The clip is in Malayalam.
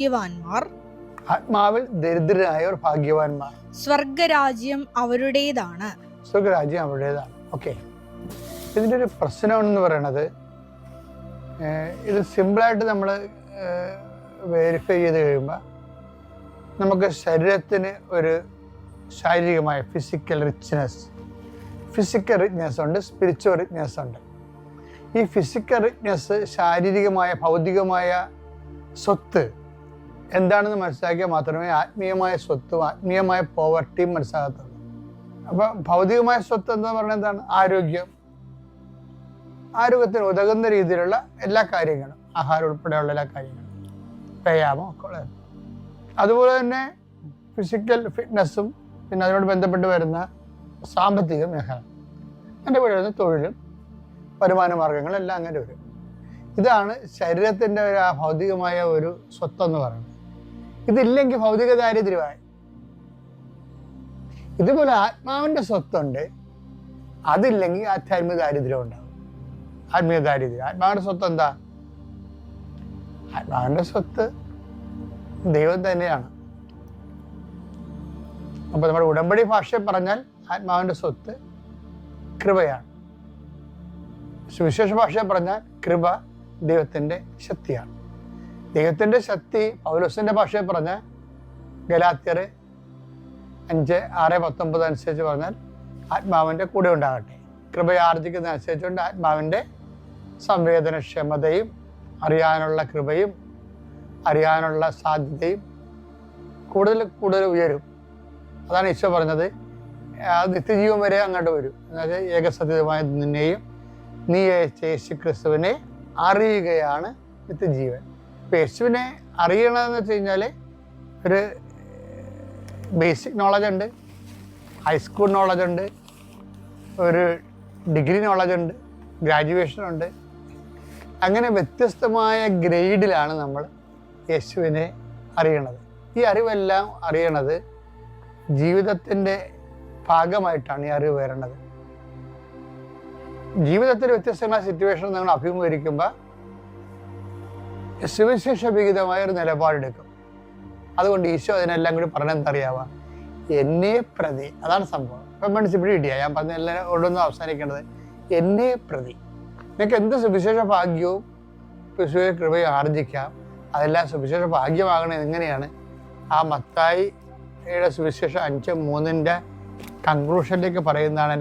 ഭാഗ്യവാന്മാർ, ആത്മാവിൽ ദരിദ്രരായവർ ഭാഗ്യവാന്മാർ, സ്വർഗരാജ്യം അവരുടേതാണ്. സ്വർഗരാജ്യം അവരുടേതാണ്. ഓക്കെ, ഇതിൻ്റെ ഒരു പ്രശ്നമെന്ന് പറയണത്, ഇത് സിമ്പിളായിട്ട് നമ്മൾ വെരിഫൈ ചെയ്ത് കഴിയുമ്പോൾ നമുക്ക് ശരീരത്തിന് ഒരു ശാരീരികമായ ഫിസിക്കൽ റിച്ച്നെസ് ഉണ്ട്, സ്പിരിച്വൽ റിച്ച്നെസ് ഉണ്ട്. ഈ ഫിസിക്കൽ റിച്ച്നെസ്, ശാരീരികമായ ഭൗതികമായ സ്വത്ത് എന്താണെന്ന് മനസ്സിലാക്കിയാൽ മാത്രമേ ആത്മീയമായ സ്വത്തും ആത്മീയമായ പോവർട്ടിയും മനസ്സിലാകത്തുള്ളൂ. അപ്പോൾ ഭൗതികമായ സ്വത്ത് എന്ന് പറയുന്നത് എന്താണ്? ആരോഗ്യത്തിന് ഉതകുന്ന രീതിയിലുള്ള എല്ലാ കാര്യങ്ങളും, ആഹാരം ഉൾപ്പെടെയുള്ള എല്ലാ കാര്യങ്ങളും, വ്യായാമം ഒക്കെ ഉള്ളത്. അതുപോലെ തന്നെ ഫിസിക്കൽ ഫിറ്റ്നസ്സും പിന്നെ അതിനോട് ബന്ധപ്പെട്ട് വരുന്ന സാമ്പത്തിക മേഖല, അങ്ങനെ വരുന്ന തൊഴിലും വരുമാന മാർഗങ്ങളും എല്ലാം അങ്ങനെ വരും. ഇതാണ് ശരീരത്തിൻ്റെ ഒരു ഭൗതികമായ ഒരു സ്വത്തെന്ന് പറയുന്നത്. ഇതില്ലെങ്കിൽ ഭൗതിക ദാരിദ്ര്യമായി. ഇതുപോലെ ആത്മാവിൻ്റെ സ്വത്തുണ്ട്, അതില്ലെങ്കിൽ ആധ്യാത്മിക ദാരിദ്ര്യം ഉണ്ടാകും. ആത്മീയ ദാരിദ്ര്യം. ആത്മാവിൻ്റെ സ്വത്ത് എന്താ? ആത്മാവിൻ്റെ സ്വത്ത് ദൈവം തന്നെയാണ്. അപ്പോൾ നമ്മുടെ ഉടമ്പടി ഭാഷയിൽ പറഞ്ഞാൽ ആത്മാവിൻ്റെ സ്വത്ത് കൃപയാണ്. സുവിശേഷ ഭാഷയിൽ പറഞ്ഞാൽ കൃപ ദൈവത്തിൻ്റെ ശക്തിയാണ്. ദൈവത്തിൻ്റെ ശക്തി പൗലോസിൻ്റെ ഭാഷയിൽ പറഞ്ഞാൽ ഗലാത്യർ 5:6-19 അനുസരിച്ച് പറഞ്ഞാൽ ആത്മാവിൻ്റെ കൂടെ ഉണ്ടാകട്ടെ. കൃപയാർജിക്കുന്ന അനുസരിച്ചുകൊണ്ട് ആത്മാവിൻ്റെ സംവേദനക്ഷമതയും അറിയാനുള്ള കൃപയും അറിയാനുള്ള സാധ്യതയും കൂടുതൽ ഉയരും. അതാണ് ഈശോ പറഞ്ഞത്, നിത്യജീവൻ വരെ അങ്ങോട്ട് വരും. അതായത് ഏകസത്യമായ നിന്നെയും നീ യേശു ക്രിസ്തുവിനെ അറിയുകയാണ് നിത്യജീവൻ. ഇപ്പം യേശുവിനെ അറിയണമെന്ന് വെച്ച് കഴിഞ്ഞാൽ ഒരു ബേസിക് നോളജ് ഉണ്ട്, ഹൈസ്കൂൾ നോളജ് ഉണ്ട്, ഒരു ഡിഗ്രി നോളജ് ഉണ്ട്, ഗ്രാജുവേഷൻ ഉണ്ട്. അങ്ങനെ വ്യത്യസ്തമായ ഗ്രേഡിലാണ് നമ്മൾ യേശുവിനെ അറിയണത്. ഈ അറിവെല്ലാം അറിയണത് ജീവിതത്തിൻ്റെ ഭാഗമായിട്ടാണ് ഈ അറിവ് വരണത്. ജീവിതത്തിൽ വ്യത്യസ്തമായ സിറ്റുവേഷൻ നമ്മൾ അഭിമുഖീകരിക്കുമ്പോൾ സുവിശേഷ വിഹിതമായ ഒരു നിലപാടെടുക്കും. അതുകൊണ്ട് ഈശോ അതിനെല്ലാം കൂടി പറഞ്ഞെന്തറിയാവാം, എന്നെ പ്രതി. അതാണ് സംഭവം. ഇപ്പം മനസ്സിപ്പിടി കിട്ടിയ ഞാൻ പറഞ്ഞ എല്ലാം കൊണ്ടൊന്നും അവസാനിക്കേണ്ടത്, എന്നെ പ്രതി. നിങ്ങൾക്ക് എന്ത് സുവിശേഷ ഭാഗ്യവും സുവിശേഷ കൃപയും ആർജിക്കാം. അതെല്ലാം സുവിശേഷ ഭാഗ്യമാകണത് എങ്ങനെയാണ്? ആ മത്തായിയുടെ സുവിശേഷം 5:3 കൺക്ലൂഷനിലേക്ക് പറയുന്നതാണ്